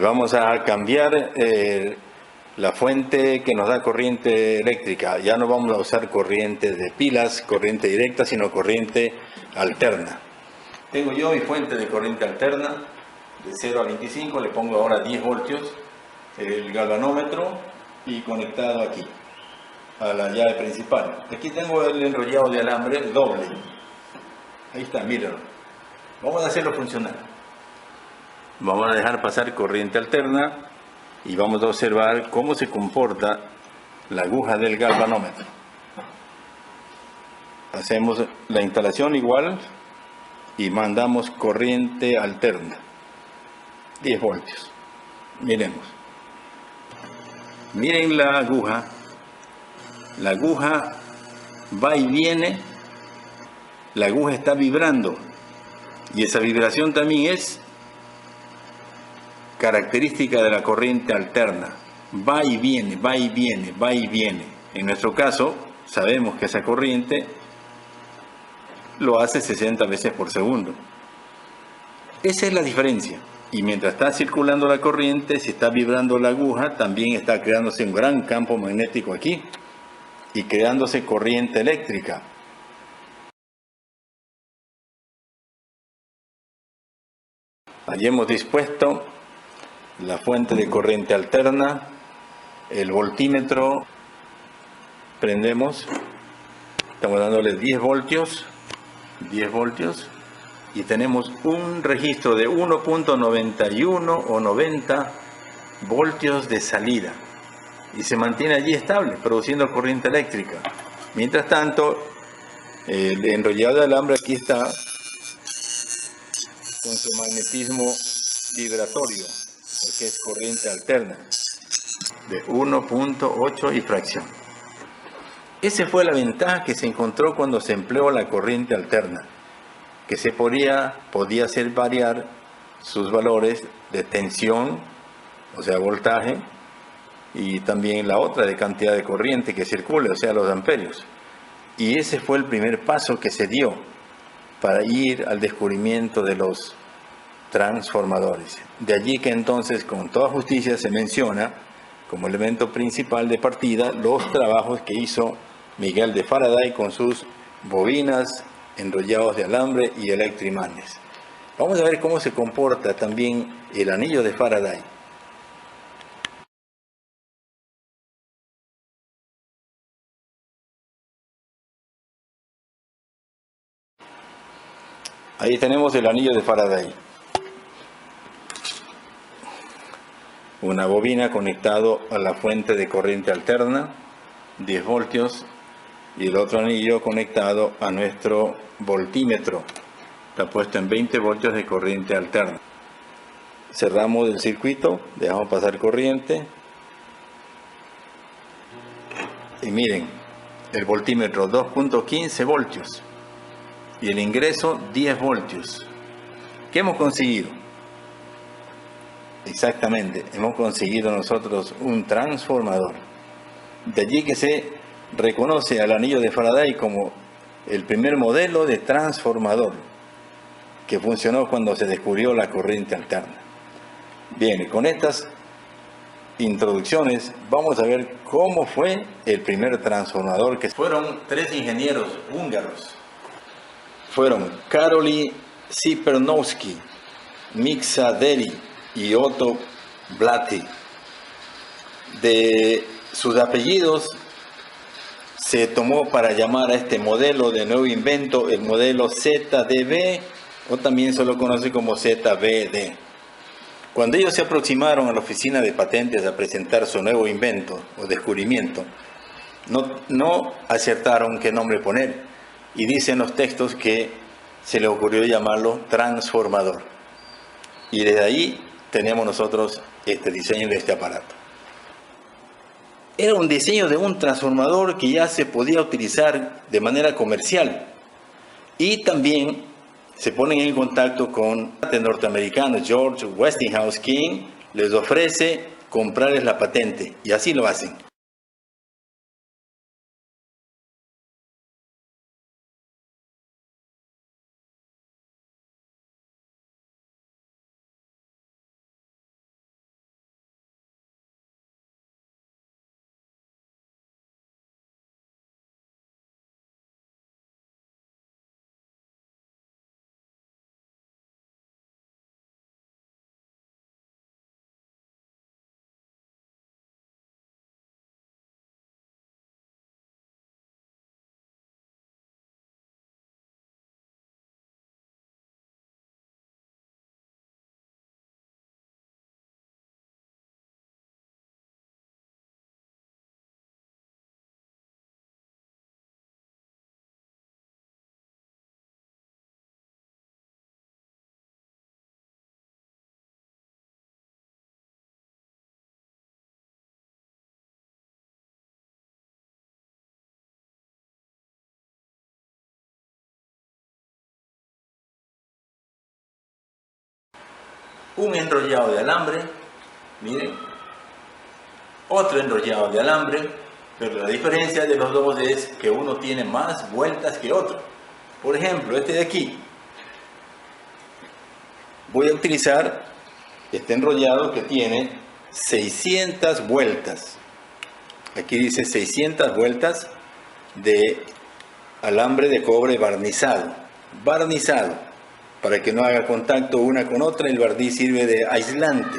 Vamos a cambiar la fuente que nos da corriente eléctrica. Ya no vamos a usar corriente de pilas, corriente directa, sino corriente alterna. Tengo yo mi fuente de corriente alterna de 0 a 25, le pongo ahora 10 voltios, el galvanómetro y conectado aquí a la llave principal. Aquí tengo el enrollado de alambre doble. Ahí está, mírenlo. Vamos a hacerlo funcionar. Vamos a dejar pasar corriente alterna y vamos a observar cómo se comporta la aguja del galvanómetro. Hacemos la instalación igual y mandamos corriente alterna, 10 voltios. Miremos. Miren la aguja va y viene, la aguja está vibrando y esa vibración también es característica de la corriente alterna. Va y viene, va y viene, va y viene. En nuestro caso, sabemos que esa corriente lo hace 60 veces por segundo. Esa es la diferencia. Y mientras está circulando la corriente, si está vibrando la aguja, también está creándose un gran campo magnético aquí y creándose corriente eléctrica. Allí hemos dispuesto la fuente de corriente alterna, el voltímetro, prendemos, estamos dándole 10 voltios, y tenemos un registro de 1.91 o 90 voltios de salida y se mantiene allí estable, produciendo corriente eléctrica. Mientras tanto, el enrollado de alambre aquí está con su magnetismo vibratorio, porque es corriente alterna de 1.8 y fracción. Esa fue la ventaja que se encontró cuando se empleó la corriente alterna, que se podía hacer variar sus valores de tensión, o sea, voltaje, y también la otra de cantidad de corriente que circule, o sea, los amperios. Y ese fue el primer paso que se dio para ir al descubrimiento de los transformadores. De allí que entonces, con toda justicia, se menciona como elemento principal de partida los trabajos que hizo Miguel de Faraday con sus bobinas, enrollados de alambre y electroimanes. Vamos a ver cómo se comporta también el anillo de Faraday. Ahí tenemos el anillo de Faraday. Una bobina conectado a la fuente de corriente alterna, 10 voltios, y el otro anillo conectado a nuestro voltímetro. Está puesto en 20 voltios de corriente alterna. Cerramos el circuito, dejamos pasar corriente. Y miren, el voltímetro 2.15 voltios y el ingreso 10 voltios. ¿Qué hemos conseguido? Exactamente, hemos conseguido nosotros un transformador. De allí que se reconoce al anillo de Faraday como el primer modelo de transformador que funcionó cuando se descubrió la corriente alterna. Bien, con estas introducciones vamos a ver cómo fue el primer transformador que fueron 3 ingenieros húngaros. Fueron Károly Szipernowski, Miksa Deli y Otto Blatty. De sus apellidos se tomó para llamar a este modelo de nuevo invento el modelo ZDB, o también se lo conoce como ZBD. Cuando ellos se aproximaron a la oficina de patentes a presentar su nuevo invento o descubrimiento, no acertaron qué nombre poner, y dicen los textos que se les ocurrió llamarlo transformador. Y desde ahí tenemos nosotros este diseño de este aparato. Era un diseño de un transformador que ya se podía utilizar de manera comercial, y también se ponen en contacto con el norteamericano George Westinghouse, quien les ofrece comprarles la patente, y así lo hacen. un enrollado de alambre, miren, otro enrollado de alambre, pero la diferencia de los dos es que uno tiene más vueltas que otro. Por ejemplo, este de aquí, voy a utilizar este enrollado que tiene 600 vueltas. Aquí dice 600 vueltas de alambre de cobre barnizado. Barnizado, para que no haga contacto una con otra, el barniz sirve de aislante.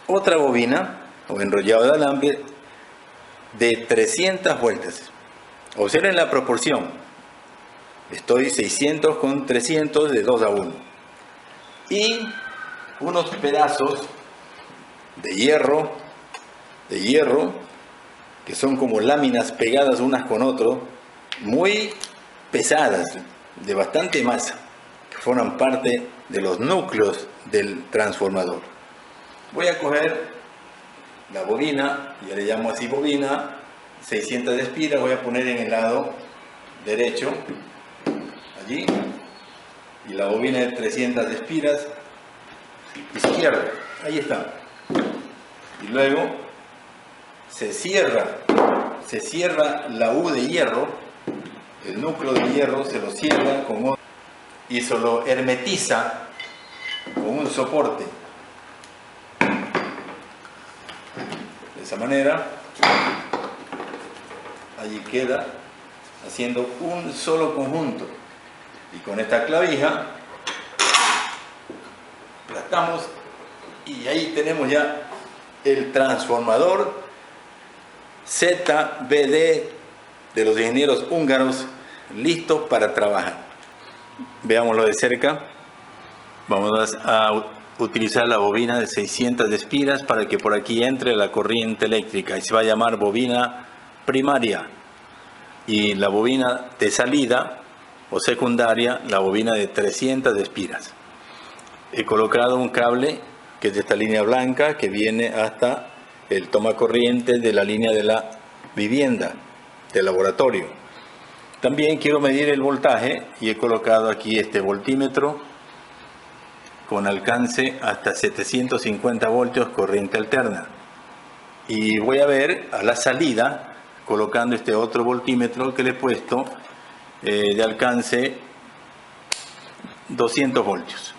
Otra bobina o enrollado de alambre de 300 vueltas. Observen la proporción. Estoy 600 con 300 de 2 a 1. Y unos pedazos de hierro, que son como láminas pegadas unas con otras, muy pesadas, de bastante masa, que forman parte de los núcleos del transformador. Voy a coger la bobina, ya le llamo así bobina, 600 de espiras, voy a poner en el lado derecho, allí, y la bobina de 300 de espiras, izquierda, ahí está. Y luego se cierra la U de hierro, el núcleo de hierro se lo cierra con otro y se lo hermetiza con un soporte. De esa manera, allí queda haciendo un solo conjunto. Y con esta clavija aplastamos y ahí tenemos ya el transformador ZBD de los ingenieros húngaros, listo para trabajar. Veámoslo de cerca. Vamos a utilizar la bobina de 600 de espiras para que por aquí entre la corriente eléctrica y se va a llamar bobina primaria, y la bobina de salida o secundaria, la bobina de 300 de espiras. He colocado un cable que es de esta línea blanca que viene hasta el toma corriente de la línea de la vivienda, del laboratorio. También quiero medir el voltaje y he colocado aquí este voltímetro con alcance hasta 750 voltios corriente alterna. Y voy a ver a la salida, colocando este otro voltímetro que le he puesto de alcance 200 voltios.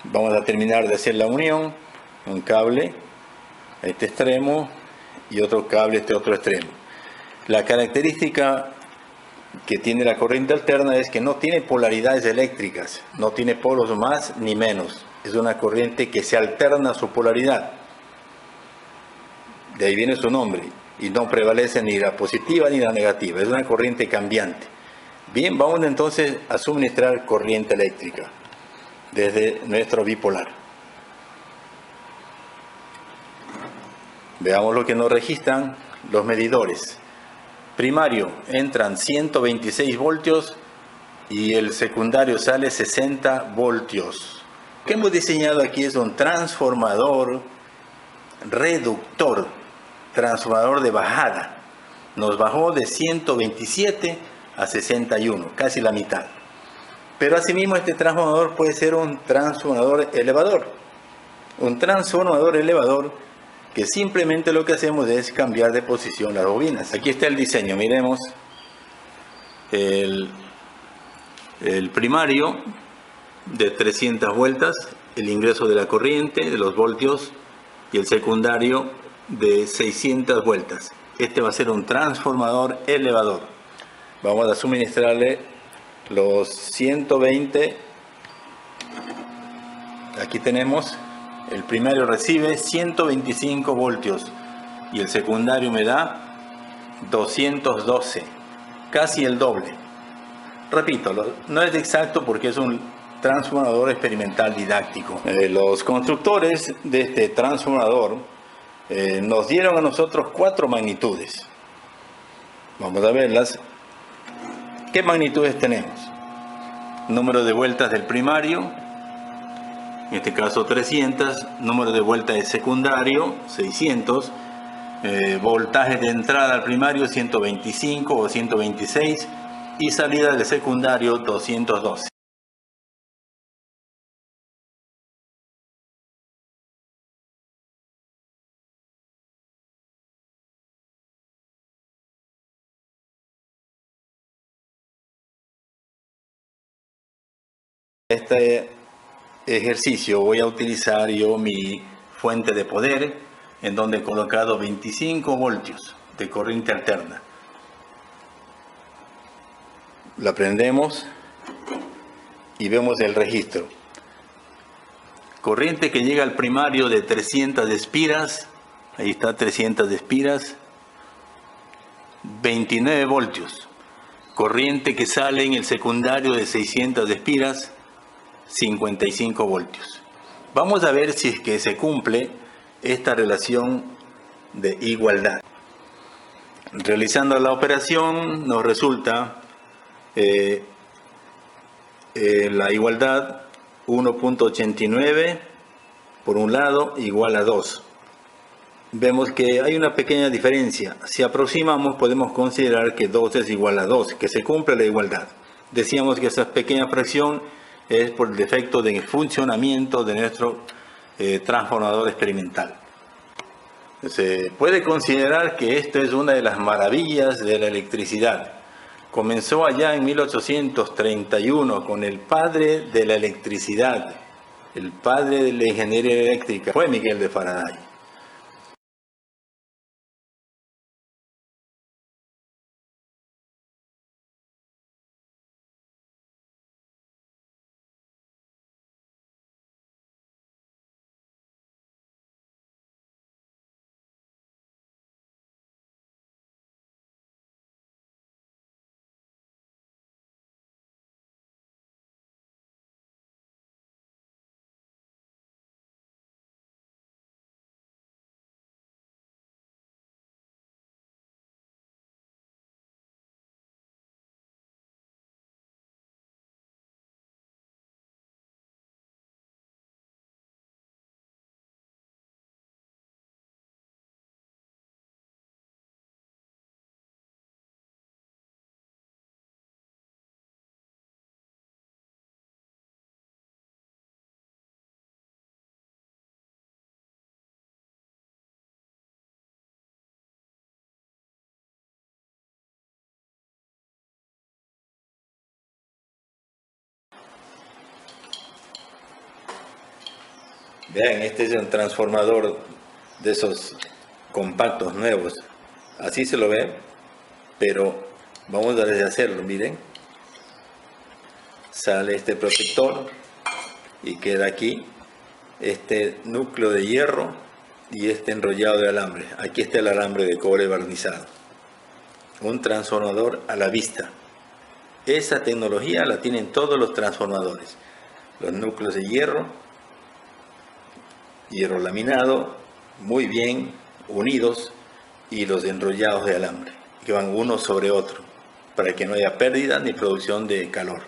Vamos a terminar de hacer la unión, un cable a este extremo y otro cable a este otro extremo. La característica que tiene la corriente alterna es que no tiene polaridades eléctricas, no tiene polos más ni menos. Es una corriente que se alterna su polaridad. De ahí viene su nombre. Y no prevalece ni la positiva ni la negativa. Es una corriente cambiante. Bien, vamos entonces a suministrar corriente eléctrica desde nuestro bipolar. Veamos lo que nos registran los medidores. Primario entran 126 voltios y el secundario sale 60 voltios. Lo que hemos diseñado aquí es un transformador reductor, transformador de bajada. Nos bajó de 127 a 61, casi la mitad. Pero asimismo este transformador puede ser un transformador elevador. Un transformador elevador que simplemente lo que hacemos es cambiar de posición las bobinas. Aquí está el diseño, miremos el primario de 300 vueltas, el ingreso de la corriente de los voltios, y el secundario de 600 vueltas. Este va a ser un transformador elevador. Vamos a suministrarle los 120. Aquí tenemos. El primario recibe 125 voltios y el secundario me da 212, casi el doble. Repito, no es exacto porque es un transformador experimental didáctico. Los constructores de este transformador nos dieron a nosotros 4 magnitudes. Vamos a verlas. ¿Qué magnitudes tenemos? Número de vueltas del primario, en este caso 300, número de vueltas de secundario 600, voltaje de entrada al primario 125 o 126 y salida del secundario 212. Este ejercicio voy a utilizar yo mi fuente de poder, en donde he colocado 25 voltios de corriente alterna. La prendemos y vemos el registro. Corriente que llega al primario de 300 espiras, ahí está 300 espiras, 29 voltios. Corriente que sale en el secundario de 600 espiras, 55 voltios. Vamos a ver si es que se cumple esta relación de igualdad. Realizando la operación nos resulta la igualdad 1.89 por un lado igual a 2. Vemos que hay una pequeña diferencia. Si aproximamos podemos considerar que 2 es igual a 2, que se cumple la igualdad. Decíamos que esa pequeña fracción es por el defecto de funcionamiento de nuestro transformador experimental. Se puede considerar que esto es una de las maravillas de la electricidad. Comenzó allá en 1831 con el padre de la electricidad, el padre de la ingeniería eléctrica, fue Miguel de Faraday. Vean, este es un transformador de esos compactos nuevos. Así se lo ve, pero vamos a deshacerlo, miren. Sale este protector y queda aquí este núcleo de hierro y este enrollado de alambre. Aquí está el alambre de cobre barnizado. Un transformador a la vista. Esa tecnología la tienen todos los transformadores. Los núcleos de hierro laminado, muy bien unidos, y los enrollados de alambre, que van uno sobre otro, para que no haya pérdida ni producción de calor.